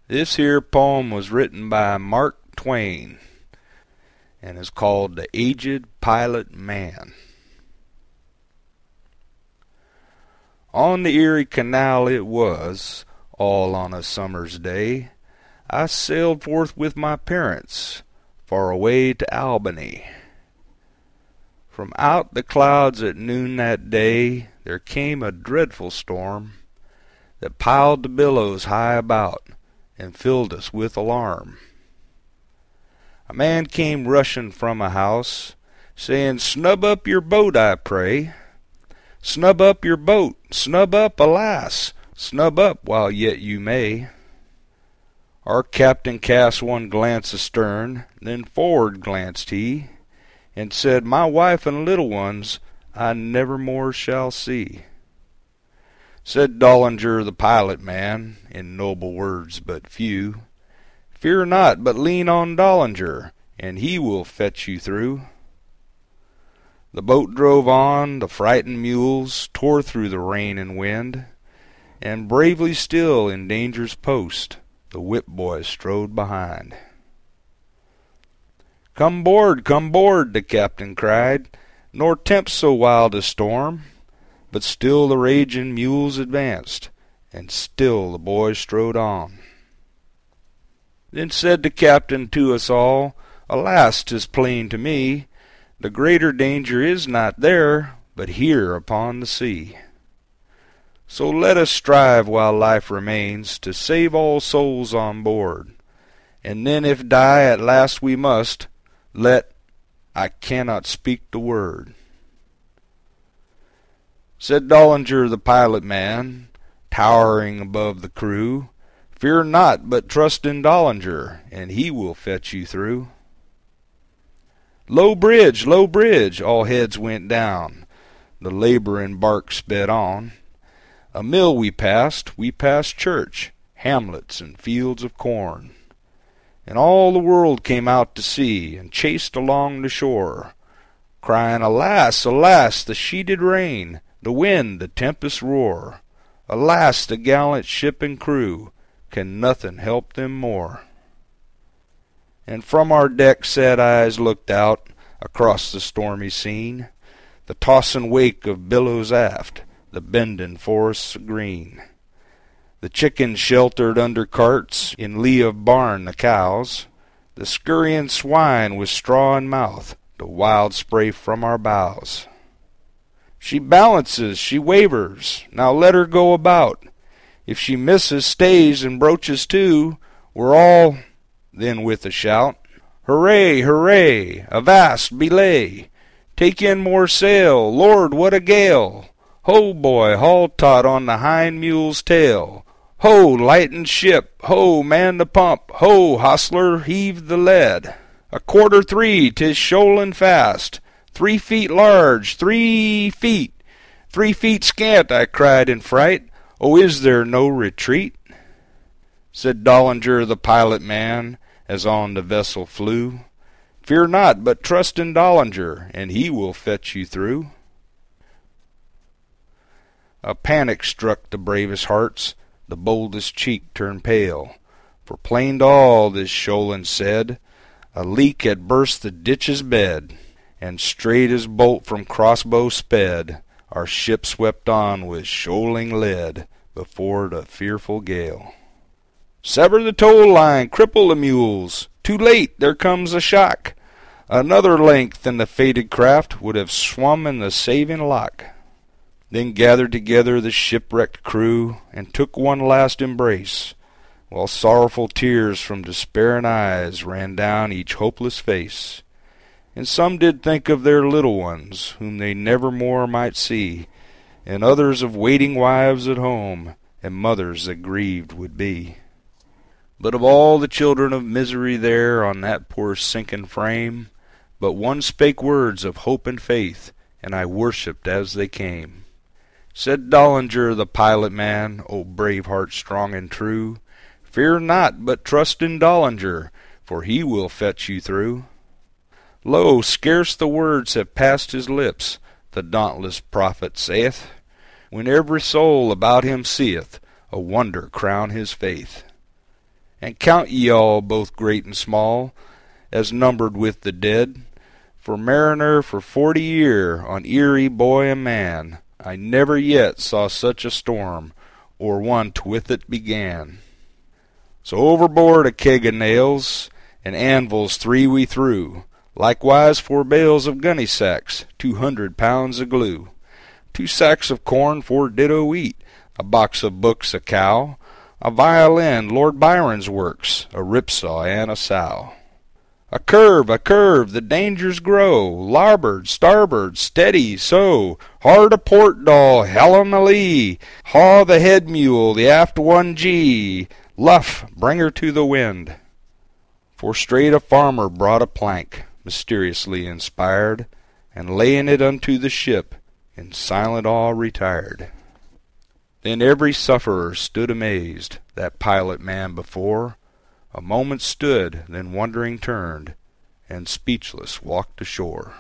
This here poem was written by Mark Twain and is called The Aged Pilot Man. On the Erie Canal it was, all on a summer's day, I sailed forth with my parents, far away to Albany. From out the clouds at noon that day there came a dreadful storm that piled the billows high about and filled us with alarm. A man came rushing from a house, saying, "Snub up your boat, I pray. Snub up your boat, snub up, alas, snub up while yet you may." Our captain cast one glance astern, then forward glanced he, and said, "My wife and little ones I never more shall see." Said Dollinger the pilot man, in noble words but few, "Fear not, but lean on Dollinger, and he will fetch you through." The boat drove on, the frightened mules tore through the rain and wind, and bravely still in danger's post the whip boy strode behind. Come board, the captain cried, "nor tempt so wild a storm." But still the raging mules advanced, and still the boy strode on. Then said the captain to us all, "Alas, 'tis plain to me, the greater danger is not there, but here upon the sea. So let us strive while life remains to save all souls on board, and then if die at last we must, I cannot speak the word." Said Dollinger the pilot man, towering above the crew, "Fear not, but trust in Dollinger, and he will fetch you through." Low bridge, all heads went down, the laboring bark sped on. A mill we passed church, hamlets and fields of corn, and all the world came out to see, and chased along the shore, crying, "Alas, alas, the sheeted rain, the wind, the tempest roar! Alas, the gallant ship and crew, can nothing help them more?" And from our deck sad eyes looked out across the stormy scene, the tossing wake of billows aft, the bending forests of green, the chickens sheltered under carts, in lee of barn the cows, the scurrying swine with straw in mouth, the wild spray from our bows. "She balances, she wavers, now let her go about. If she misses, stays, and broaches to, we're all—" Then with a shout, "Hooray, hooray, avast, belay! Take in more sail, Lord, what a gale! Ho, boy, haul taut on the hind mule's tail! Ho, lighten ship! Ho, man the pump! Ho, hostler, heave the lead! A quarter 3, 'tis shoaling fast! 3 feet large, 3 feet! 3 feet scant!" I cried in fright. "Oh, is there no retreat?" Said Dollinger the pilot man, as on the vessel flew, "Fear not, but trust in Dollinger, and he will fetch you through." A panic struck the bravest hearts, the boldest cheek turned pale, for plain to all this shoaling said, a leak had burst the ditch's bed, and straight as bolt from crossbow sped, our ship swept on with shoaling lead before the fearful gale. "Sever the tow line, cripple the mules! Too late, there comes a shock! Another length and the fated craft would have swum in the saving lock." Then gathered together the shipwrecked crew, and took one last embrace, while sorrowful tears from despairing eyes ran down each hopeless face. And some did think of their little ones, whom they never more might see, and others of waiting wives at home, and mothers that grieved would be. But of all the children of misery there on that poor sinking frame, but one spake words of hope and faith, and I worshipped as they came. Said Dollinger the pilot man, "O brave heart strong and true, fear not, but trust in Dollinger, for he will fetch you through." Lo, scarce the words have passed his lips, the dauntless prophet saith, when every soul about him seeth a wonder crown his faith. And count ye all, both great and small, as numbered with the dead. For mariner for 40 year on Erie, boy and man, I never yet saw such a storm, or one twith it began. So overboard a keg of nails, and anvils 3 we threw, likewise 4 bales of gunny sacks, 200 pounds of glue, 2 sacks of corn, 4 ditto wheat, a box of books, a cow, a violin, Lord Byron's works, a ripsaw and a sow. A curve, the dangers grow, larboard, starboard, steady, so, hard a port doll, hellum a lee, haw the head mule, the aft one gee, luff, bring her to the wind. For straight a farmer brought a plank, mysteriously inspired, and laying it unto the ship, in silent awe retired. Then every sufferer stood amazed, that pilot man before, a moment stood, then wondering turned, and speechless walked ashore.